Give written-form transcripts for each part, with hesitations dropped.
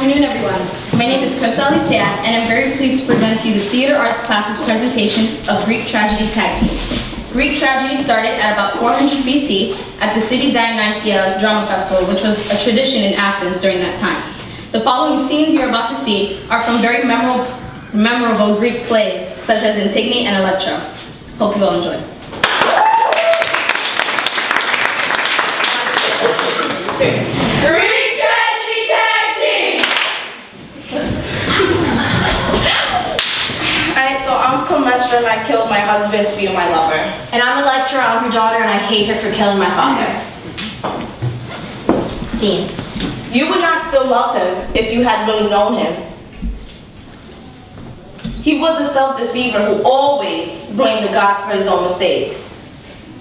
afternoon, everyone. My name is Preston, and I'm very pleased to present to you the Theater Arts class's presentation of Greek tragedy tag teams. Greek tragedy started at about 400 BC at the City Dionysia Drama Festival, which was a tradition in Athens during that time. The following scenes you're about to see are from very memorable Greek plays, such as Antigone and Electra. Hope you all enjoy. Greek tragedy tag team! Alright, so I'm Comestra and I killed my husband to be my lover. And I'm Electra, I'm her daughter, and I hate her for killing my father. Scene. You would not still love him if you had really known him. He was a self-deceiver who always blamed the gods for his own mistakes.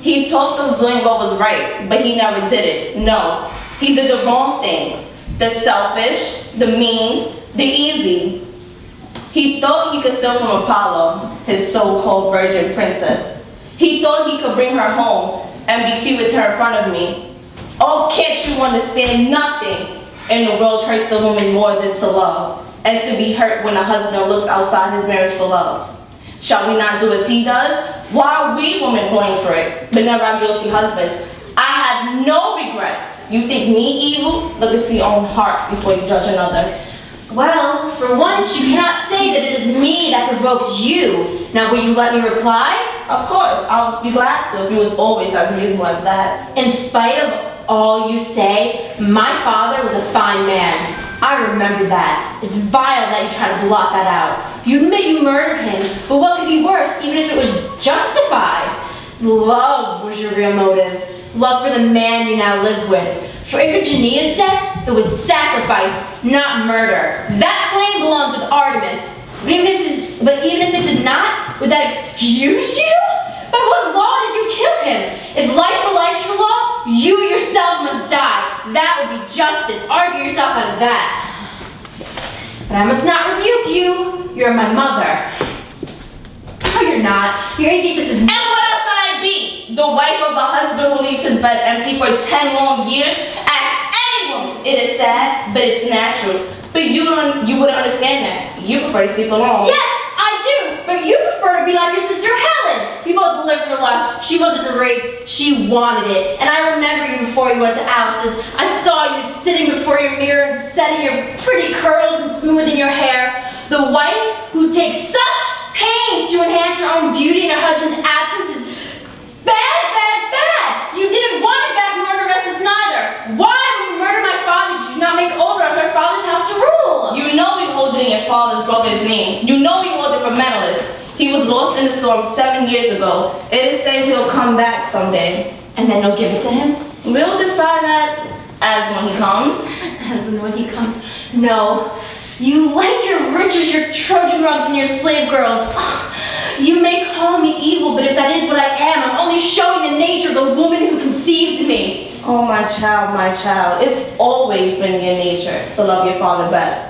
He talked of doing what was right, but he never did it. No, he did the wrong things. The selfish, the mean, the easy. He thought he could steal from Apollo, his so-called virgin princess. He thought he could bring her home and be free with her in front of me. Oh, can't you understand? Nothing in the world hurts a woman more than to love, and to be hurt when a husband looks outside his marriage for love. Shall we not do as he does? Why are we women blamed for it, but never our guilty husbands? I have no regrets. You think me evil? Look into your own heart before you judge another. Well, for once, you cannot say that it is me that provokes you. Now, will you let me reply? Of course, I'll be glad to if you was always as reasonable as that. In spite of all you say, my father was a fine man. I remember that. It's vile that you try to blot that out. You admit you murdered him, but what could be worse, even if it was justified? Love was your real motive. Love for the man you now live with. For Iphigenia's death, it was sacrifice, not murder. That flame belongs with Artemis. But even if it did not, would that excuse you? By what law did you kill him? If life for life's your law, you yourself must die. That would be justice. Argue yourself out of that. But I must not rebuke you. You're my mother. No, you're not. Your atheist is. And what else should I be? The wife of a husband who leaves his bed empty for 10 long years? As any woman, it is sad, but it's natural. But you wouldn't understand that. You prefer to sleep alone. Yes, I do. But you prefer to be like your sister Helen. You both lived for lust. She wasn't raped. She wanted it. And I remember you before you went to Alice's. I saw you sitting before your mirror and setting your pretty curls and smoothing your hair. The wife who takes such pains to enhance her own beauty in her husband's absence is bad, bad, bad. You didn't want it back, nor the rest is neither. Why, when you murdered my father, did you not make over us our father's house to rule? You know we hold it in your father's brother's name. You know we hold it for Menelaus. He was lost in the storm 7 years ago. It is said he'll come back someday. And then you'll give it to him? We'll decide that as when he comes. As when he comes. No. You like your riches, your Trojan rugs, and your slave girls. You may call me evil, but if that is what I am, I'm only showing the nature of the woman who conceived me. Oh, my child, it's always been your nature to love your father best.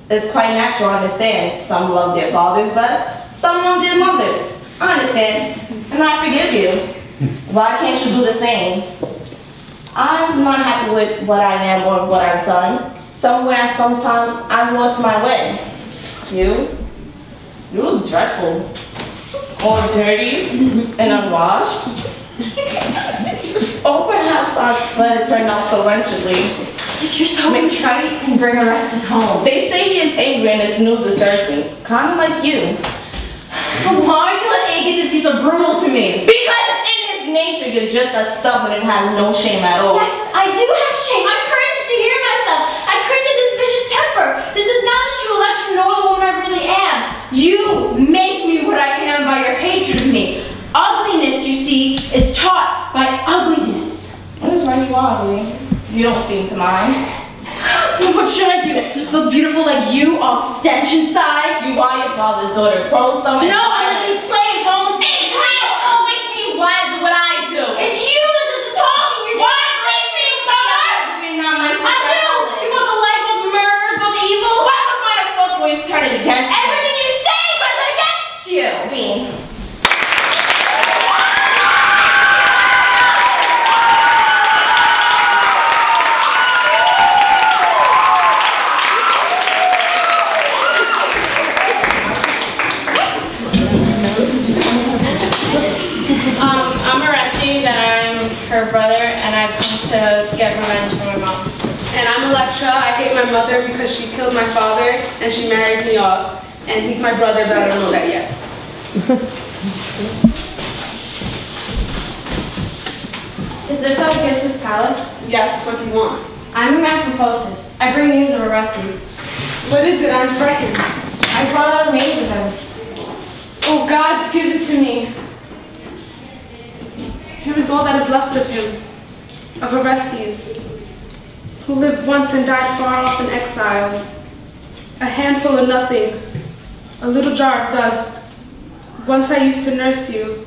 It's quite natural, I understand. Some love their fathers best, some love their mothers. I understand, and I forgive you. Why can't you do the same? I'm not happy with what I am or what I've done. Somewhere, sometime, I've lost my way. You look dreadful. Or dirty and unwashed. Or perhaps I've let it turn out so wretchedly. You're so contrite and bring Orestes home. They say he is angry and his news disturbs me. Kind of like you. Why do you let Aegisthus be so brutal to me? Because in his nature, you're just as stubborn and have no shame at all. Yes, I do have shame. I cringe to hear myself. I cringe at this vicious temper. This is not the true Electra nor the woman I really am. You make me what I can by your hatred of me. Ugliness, you see, is taught by ugliness. What is right, you are ugly. You don't seem to mind. What should I do? Look beautiful like you, all stench inside? You are your father's daughter. Pro some. No, I'm like these slaves, almost. It will always be wise in what I do. It's you that does the talking. You're why make me not my sister? I do. You're both alike, both murderers, both evil. What's the point of talk when you turn it against me? Everything you say turns it against you. See. her brother, and I've come to get revenge for my mom. And I'm Electra. I hate my mother because she killed my father and she married me off. And he's my brother, but I don't know that yet. Is this how we get to this palace? Yes, what do you want? I'm a man from Phocis. I bring news of Orestes. What is it? I'm frightened. I brought out remains of him. Oh, God, give it to me. Here is all that is left of him, of Orestes, who lived once and died far off in exile. A handful of nothing, a little jar of dust. Once I used to nurse you.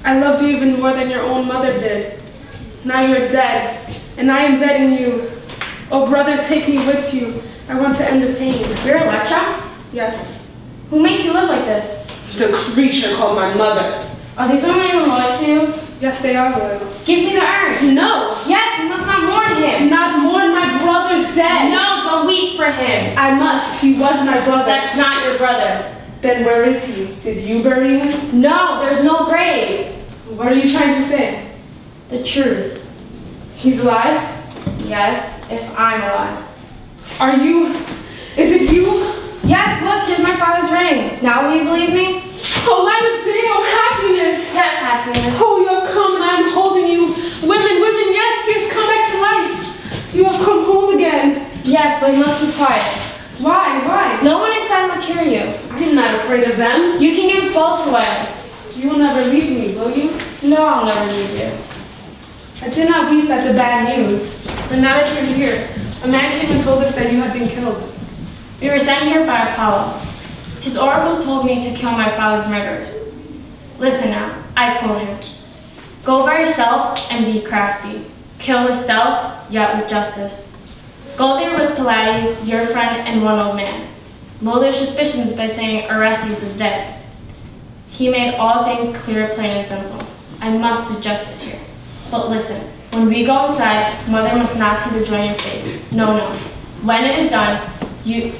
I loved you even more than your own mother did. Now you're dead, and I am dead in you. Oh, brother, take me with you. I want to end the pain. You're Electra? Yes. Who makes you live like this? The creature called my mother. Are these women even loyal to you? Yes, they are loyal. Give me the urn. No! Yes, you must not mourn him. Not mourn, my brother's dead. No, don't weep for him. I must. He was my brother. That's not your brother. Then where is he? Did you bury him? No, there's no grave. What are you trying to say? The truth. He's alive? Yes, if I'm alive. Are you? Is it you? Yes, look, here's my father's ring. Now will you believe me? Oh, light of day, oh happiness! Yes, happiness. Oh, you have come and I am holding you. Women, women, yes, he has come back to life. You have come home again. Yes, but you must be quiet. Why? Why? No one inside must hear you. I'm not afraid of them. You can give us both away. You will never leave me, will you? No, I'll never leave you. I did not weep at the bad news, but now that you're here, a man came and told us that you had been killed. We were sent here by Apollo. His oracles told me to kill my father's murderers. Listen now, I quote him. Go by yourself and be crafty. Kill with stealth, yet with justice. Go there with Pallades, your friend, and one old man. Lull their suspicions by saying Orestes is dead. He made all things clear, plain, and simple. I must do justice here. But listen, when we go inside, mother must not see the joy in your face. No, no. When it is done, you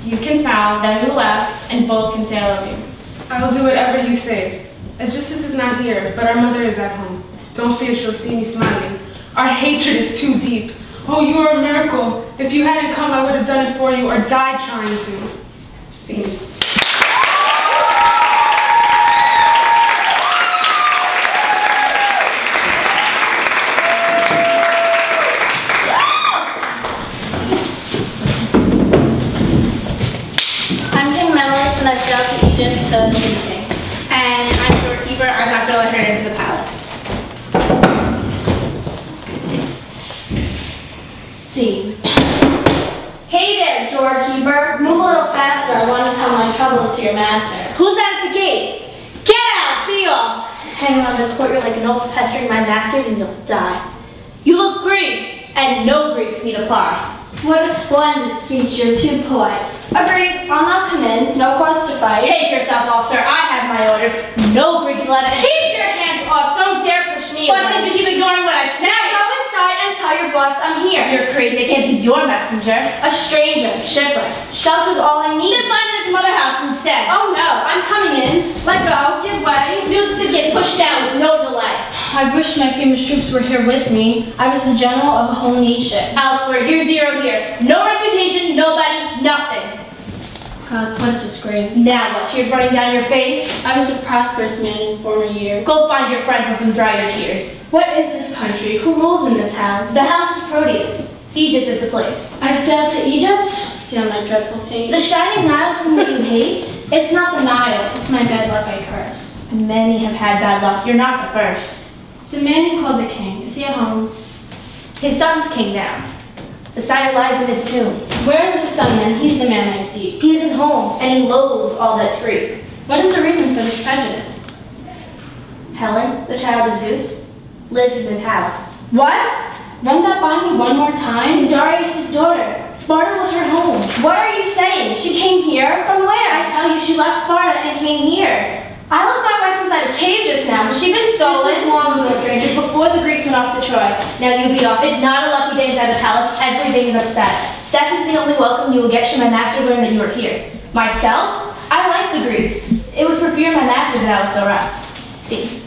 can smile, then we will laugh, and both can say I love you. I will do whatever you say. Aegisthus is not here, but our mother is at home. Don't fear, she'll see me smiling. Our hatred is too deep. Oh, you are a miracle. If you hadn't come, I would have done it for you or died trying to. See me. To the king. And I'm doorkeeper. I'm not going to let her into the palace. See. Hey there, doorkeeper. Move a little faster. I want to tell my troubles to your master. Who's at the gate? Get out! Be off! Hang on the court, you're like an oaf pestering my masters and you'll die. You look Greek, and no Greeks need apply. What a splendid speech. You're too polite. Agreed. I'll not come in. No cause to fight. Take yourself off, sir. I have my orders. No Greeks let it. Keep your hands off. Don't dare push me. Why don't you keep ignoring what I say? Now go inside and tell your boss I'm here. You're crazy. I can't be your messenger. A stranger. Shipwreck. Shelter's all I need. Then find his mother house instead. Oh no. I'm coming in. Let go. Give way. News to get pushed down with no delay. I wish my famous troops were here with me. I was the general of a whole nation. Elsewhere, you're zero here. No reputation, nobody, nothing. God, what a disgrace. Now what, tears running down your face? I was a prosperous man in former years. Go find your friends, let them dry your tears. What is this country? Who rules in this house? The house is Proteus. Egypt is the place. I've sailed to Egypt? Damn my dreadful fate. The shining Nile's whom you hate? It's not the Nile, it's my bad luck I curse. Many have had bad luck, you're not the first. The man you called the king, is he at home? His son's king now. The sire lies in his tomb. Where is the son then? He's the man I seek. He isn't home, and he loathes all that's Greek. What is the reason for this prejudice? Helen, the child of Zeus, lives in his house. What? Run that by me one more time? Darius' daughter. Sparta was her home. What are you saying? She came here? From where? I tell you, she left Sparta and came here. I left my wife inside a cave just now. Has she been stolen? This was long ago, stranger, before the Greeks went off to Troy. Now you be off. It's not a lucky day inside the palace. Everything is upset. Death is the only welcome you will get should my master learn that you are here. Myself? I like the Greeks. It was for fear of my master that I was so rough. See.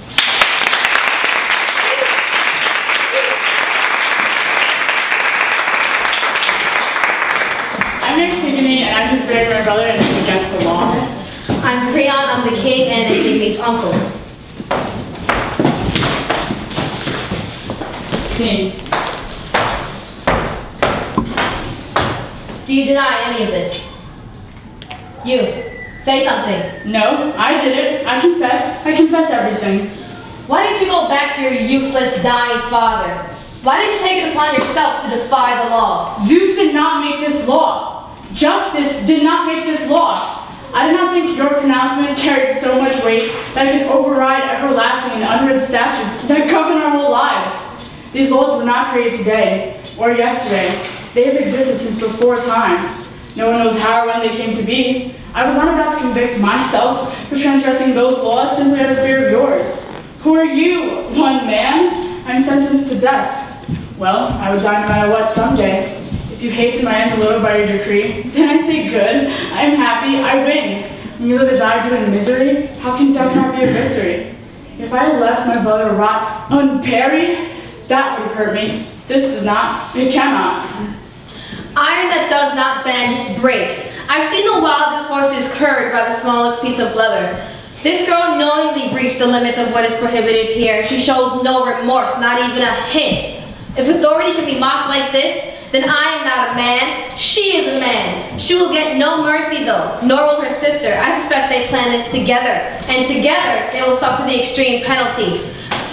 uncle. Scene. Do you deny any of this? You, say something. No, I did it. I confess everything. Why didn't you go back to your useless, dying father? Why did you take it upon yourself to defy the law? Zeus did not make this law. Justice did not make this law. I did not think your pronouncement carried so much weight that it could override everlasting and unwritten statutes that govern our whole lives. These laws were not created today or yesterday. They have existed since before time. No one knows how or when they came to be. I was not about to convict myself for transgressing those laws simply out of fear of yours. Who are you, one man? I'm sentenced to death. Well, I would die no matter what someday. If you hasten my end a little by your decree, then I say good, I am happy, I win. When you live as I do in misery, how can death not be a victory? If I had left my brother rot unburied, that would have hurt me. This does not, it cannot. Iron that does not bend breaks. I've seen the wildest horses curbed by the smallest piece of leather. This girl knowingly breached the limits of what is prohibited here. She shows no remorse, not even a hint. If authority can be mocked like this, then I am not a man. She is a man. She will get no mercy though, nor will her sister. I suspect they plan this together, and together they will suffer the extreme penalty.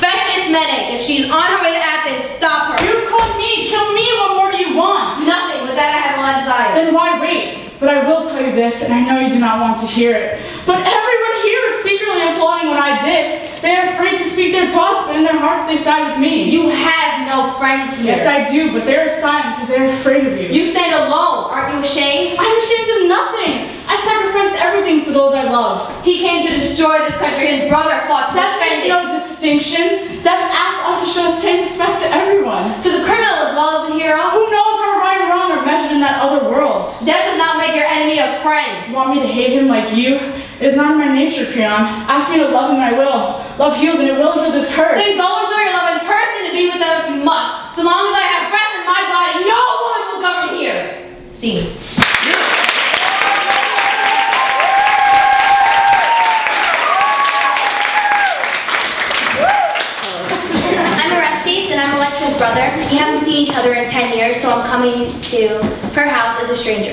Fetch Ismene. If she's on her way to Athens, stop her. You've called me, kill me, what more do you want? Nothing, but that I have one desire. Then why wait? But I will tell you this, and I know you do not want to hear it. But everyone here is secretly applauding what I did. They are afraid to speak their thoughts, but in their hearts they side with me. You have no friends here. Yes, I do, but they are silent because they are afraid of you. You stand alone. Aren't you ashamed? I'm ashamed of nothing. I sacrificed everything for those I love. He came to destroy this country. His brother fought to Death defend makes it. no distinctions. Death asks us to show the same respect to everyone. To the criminal as well as the hero. Who knows how right and wrong are measured in that other world? Death does not make your enemy a friend. You want me to hate him like you? It is not in my nature, Creon. Ask me to love him, I will. Love heals and it will heal this curse. Then go and show your love in person to be with them if you must. So long as I have breath in my body, no woman will govern here. Scene. I'm Orestes and I'm Electra's brother. We haven't seen each other in 10 years, so I'm coming to her house as a stranger.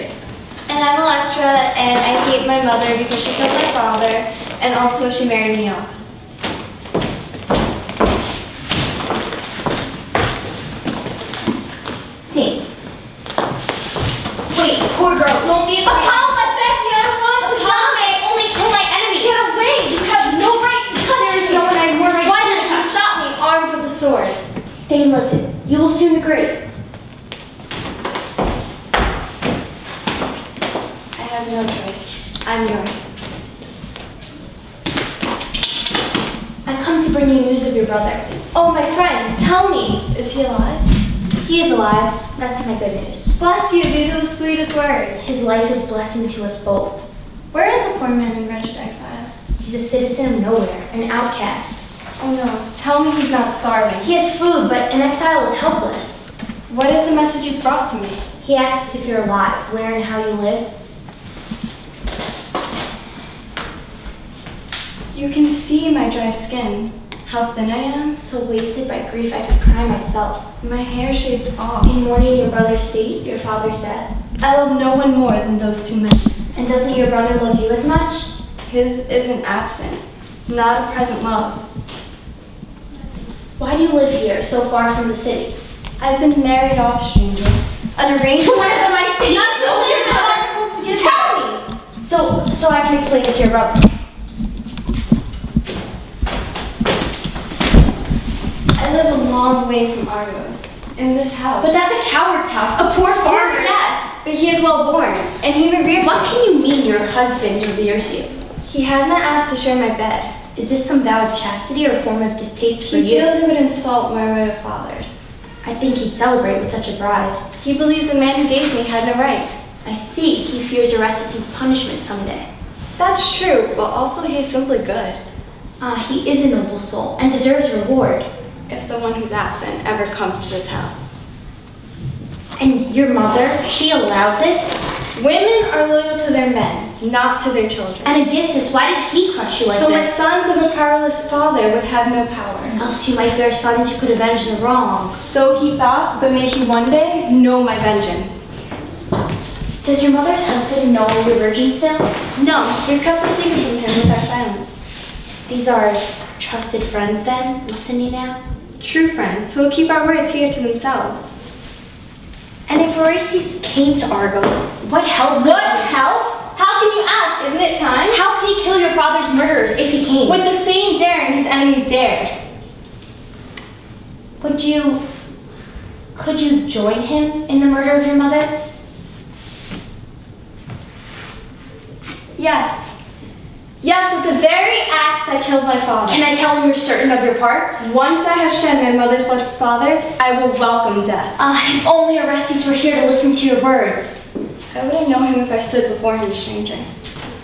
And I'm Electra, and I hate my mother because she killed my father, and also she married me off. Scene. Wait, poor girl, don't be afraid. Apollo, I beg you, I don't want to. Apollo, only kill my enemy. Get away! You have no right to touch There is me. no one I have more right Why to did you touch. stop me, armed with a sword? Stay and listen. You will soon agree. I have no choice. I'm yours. I come to bring you news of your brother. Oh, my friend, tell me, is he alive? He is alive. That's my good news. Bless you, these are the sweetest words. His life is blessing to us both. Where is the poor man in wretched exile? He's a citizen of nowhere, an outcast. Oh no, tell me he's not starving. He has food, but an exile is helpless. What is the message you've brought to me? He asks if you're alive, where and how you live. You can see my dry skin, how thin I am. So wasted by grief I could cry myself. My hair shaved off. In mourning your brother's fate, your father's death. I love no one more than those two men. And doesn't your brother love you as much? His isn't absent, not a present love. Why do you live here, so far from the city? I've been married off, stranger. An arrangement. To one of my city? Not to only your mother. You tell me! So I can explain this to your brother. I live a long way from Argos, in this house. But that's a coward's house, a poor farmer. Yes, but he is well born, and he reveres What me. can you mean your husband reveres you? He has not asked to share my bed. Is this some vow of chastity or a form of distaste for He you? feels it would insult my royal fathers. I think he'd celebrate with such a bride. He believes the man who gave me had no right. I see. He fears Orestes' punishment someday. That's true, but also he is simply good. He is a noble soul and deserves reward. If the one who's absent ever comes to this house. And your mother, she allowed this? Women are loyal to their men. not to their children. And Aegisthus, why did he crush you like So my this? sons of a powerless father would have no power. Else you might bear sons who could avenge the wrongs. So he thought, but may he one day know my vengeance. Does your mother's husband know you're virgin still? No, we've kept the secret from him with our silence. These are trusted friends then, listening now? True friends who will keep our words here to themselves. And if Orestes came to Argos, what help? What help? How can you ask? Isn't it time? How could he kill your father's murderers if he came? With the same daring his enemies dared. Could you join him in the murder of your mother? Yes. Yes, with the very axe that killed my father. Can I tell him you're certain of your part? Once I have shed my mother's blood for fathers, I will welcome death. If only Orestes were here to listen to your words. How would I know him if I stood before him a stranger?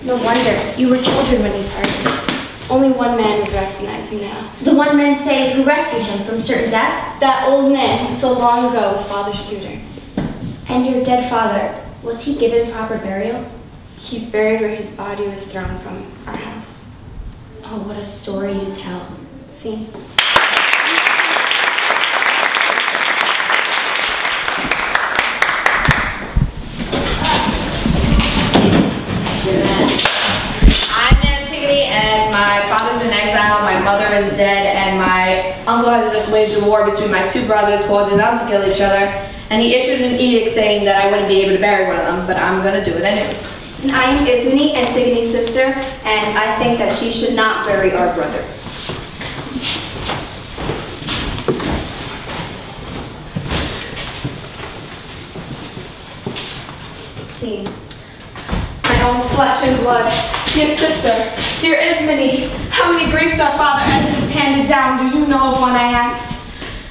No wonder. You were children when he parted. Only one man would recognize him now. The one men say who rescued him from certain death? That old man who so long ago was father's tutor. And your dead father, was he given proper burial? He's buried where his body was thrown from our house. Oh, what a story you tell. See? I'm Antigone, and my father's in exile, my mother is dead, and my uncle has just waged a war between my two brothers, causing them to kill each other. And he issued an edict saying that I wouldn't be able to bury one of them, but I'm going to do it anyway. And I am Ismene, Antigone's sister, and I think that she should not bury our brother. See. My own flesh and blood. Dear sister, dear Ismene, how many griefs our father has handed down do you know of one I ask?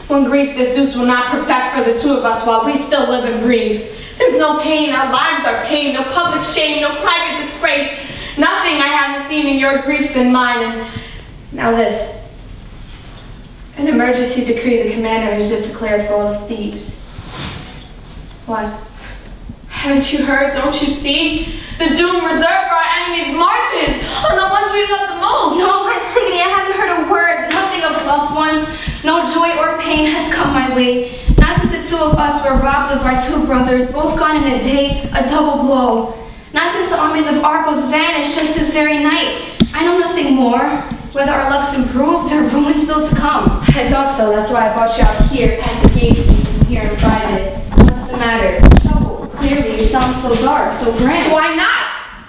One grief that Zeus will not perfect for the two of us while we still live and breathe. There's no pain, our lives are pain, no public shame, no private disgrace. Nothing I haven't seen in your griefs and mine, and now this. An emergency decree the commander has just declared full of thieves. What? Haven't you heard? Don't you see? The doom reserved for our enemies marches on the ones we love the most. No, Antigone, I haven't heard a word. Nothing of loved ones. No joy or pain has come my way. Not since the two of us were robbed of our two brothers, both gone in a day, a double blow. Not since the armies of Argos vanished just this very night. I know nothing more. Whether our luck's improved or ruin still to come. I thought so. That's why I brought you out here, past the gates, so you can hear in private. What's the matter? Trouble. Clearly, you sound so dark, so grand. Why not?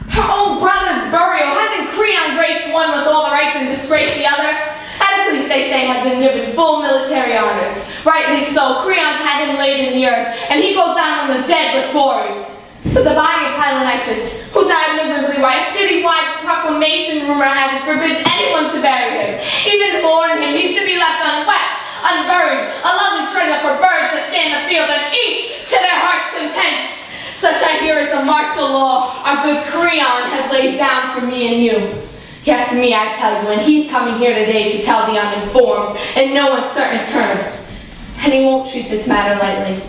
Her own brother's burial. Hasn't Creon graced one with all the rights and disgraced the other? Heracles, they say, has been given full military honors. Rightly so. Creon's had him laid in the earth, and he goes down on the dead with glory. But the body of Polynices, who died miserably, why a citywide proclamation, rumor has it, forbids anyone to bury him. Even to mourn him, he's to be left unwept, unburied, a lovely treasure for birds that scan the field and eat to their heart's content. Such I hear is the martial law our good Creon has laid down for me and you. Yes, me I tell you, and he's coming here today to tell the uninformed in no uncertain terms. And he won't treat this matter lightly.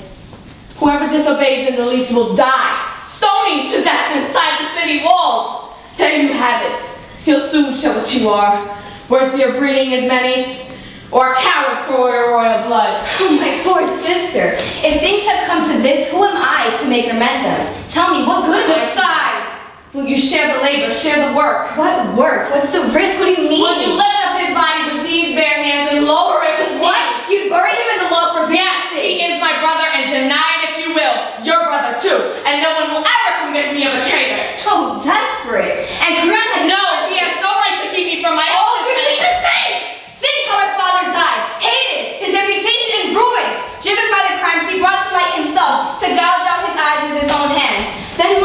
Whoever disobeys in the least will die, stoning to death inside the city walls. There you have it. He'll soon show what you are. Worth your breeding as many, or a coward for your royal blood. Oh, my poor sister. If things have come to this, who am I to make or mend them? Tell me, what good is Decide. Will you share the labor, share the work? What work? What's the risk? What do you mean? Will you lift up his body with these bare hands and lower it with What? me? You'd bury him in the law for Yes, he is my brother, and deny it if you will. Your brother too, and no one will ever convict me of a traitor. So desperate. And Creon has No, he has no right to keep me from my Oh, own. your sister, think! Think how our father died. Hated. His reputation in ruins. Driven by the crimes he brought to light himself, to gouge out his eyes with his own hands. Then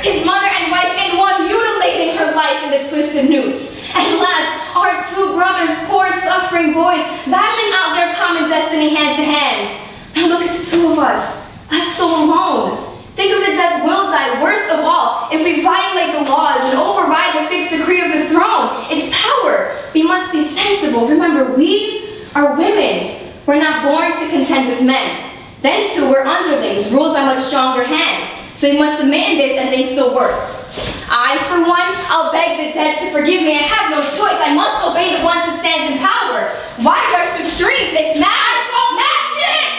his mother and wife in one, mutilating her life in the twisted noose. And last, our two brothers, poor suffering boys, battling out their common destiny hand to hand. Now look at the two of us, left so alone. Think of the death we'll die, worst of all, if we violate the laws and override the fixed decree of the throne. It's power. We must be sensible. Remember, we are women. We're not born to contend with men. Then too, we're underlings, ruled by much stronger hands. So we must submit in this and think still worse. I, for one, I'll beg the dead to forgive me and have no choice. I must obey the ones who stands in power. Why rush to extremes? It's madness!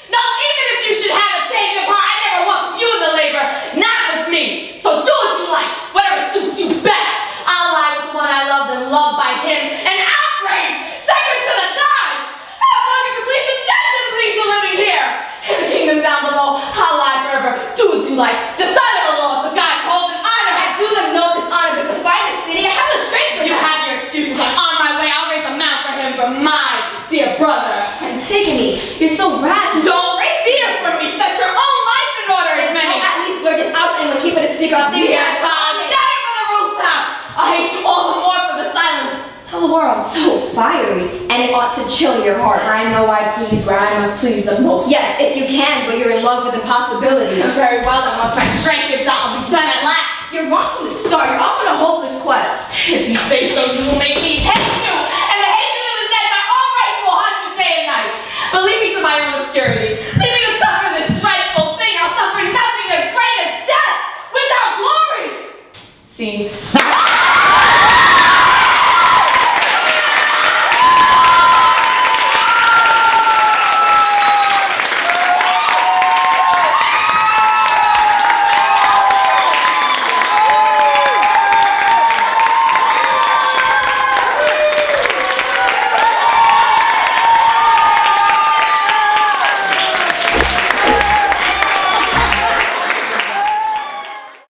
No, even if you should have a change of heart, I never welcome you in the labor. Not with me. So do what you like, whatever suits you best. I'll lie with the one I loved and loved by him. And outrage, sacred to the gods. Have longing to please the dead than please the living here. In the kingdom down below, I'll lie forever. Do as you like. Decide on the laws the gods hold in honor. I do them no dishonor, but to find the city, I have no strength for You that. have your excuses. I'm on my way. I'll raise a mount for him, for my dear brother. Antigone, you're so rash and so Don't fear from me. Set your own life in order, as many. Don't at least blurt this out to anyone. Keep it a secret. I'll see you Dear God, shout it from the rooftops. I hate you all the more for the silence. Tell the world. So fiery, and it ought to chill your heart. I know I please where I must please the most. Yes, if you can, but you're in love with impossibility. Very well, then once my strength gives out, I'll be done at last. You're wrong from the start. You're off on a hopeless quest. If you say so, you will make me head